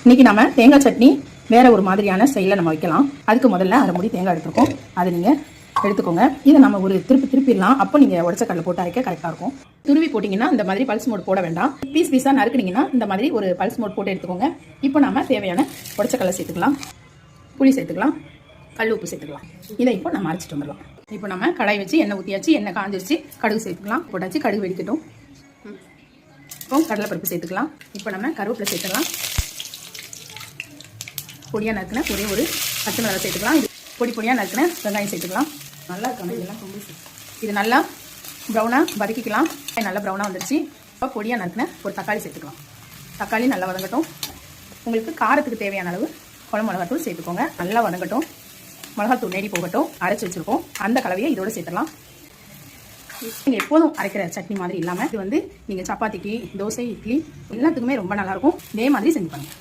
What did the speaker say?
இன்னைக்கு நம்ம தேங்காய் சட்னி வேற ஒரு மாதிரியான ஸ்டைலில் நம்ம வைக்கலாம். அதுக்கு முதல்ல அரை மூடி தேங்காய் எடுத்துருக்கோம். அதை நீங்கள் எடுத்துக்கோங்க. இதை நம்ம ஒரு திருப்பிடலாம். அப்போ நீங்கள் உடச்ச கடலை போட்டு அரைக்க கரெக்டாக இருக்கும். துருவி போட்டிங்கன்னா இந்த மாதிரி பல்ஸ் மோட் போட வேண்டாம். பீஸாக நறுக்குனீங்கன்னா இந்த மாதிரி ஒரு பல்ஸ் மோட் போட்டு எடுத்துக்கோங்க. இப்போ நம்ம தேவையான உடச்ச கடலை சேர்த்துக்கலாம், புளி சேர்த்துக்கலாம், கல் உப்பு சேர்த்துக்கலாம். இதை இப்போ நம்ம அரைச்சிட்டு வந்துடலாம். இப்போ நம்ம கடாய் வச்சு எண்ணெய் ஊற்றியாச்சு. எண்ணெய் காஞ்சிருச்சு. கடுகு சேர்த்துக்கலாம். போட்டாச்சு. கடுகு வெடிக்கட்டும். இப்போ கடலைப்பருப்பு சேர்த்துக்கலாம். இப்போ நம்ம கருவேப்பிலை சேர்த்துக்கலாம். பொடியாக நறுக்கின ஒரே ஒரு பச்சை மிளகாய் சேர்த்துக்கலாம். இது பொடியாக நறுக்கின வெங்காயம் சேர்த்துக்கலாம். நல்லா இருக்கணும். இதெல்லாம் இது நல்லா ப்ரௌனாக வதக்கிக்கலாம். நல்லா ப்ரௌனாக வந்துடுச்சு. இப்போ பொடியாக நறுக்கின ஒரு தக்காளி சேர்த்துக்கலாம். தக்காளி நல்லா வதங்கட்டும். உங்களுக்கு காரத்துக்கு தேவையான அளவு குழம்பு மிளகாத்தூள் சேர்த்துக்கோங்க. நல்லா வதங்கட்டும். மிளகாத்தூள் நேடி போகட்டும். அரைச்சி வச்சுருக்கோம். அந்த கலவையை இதோடு சேர்த்துலாம். நீங்கள் எப்போதும் அரைக்கிற சட்னி மாதிரி இல்லாமல் இது நீங்கள் சப்பாத்திக்கு, தோசை, இட்லி எல்லாத்துக்குமே ரொம்ப நல்லாயிருக்கும். இதே மாதிரி செஞ்சு பண்ணுங்கள்.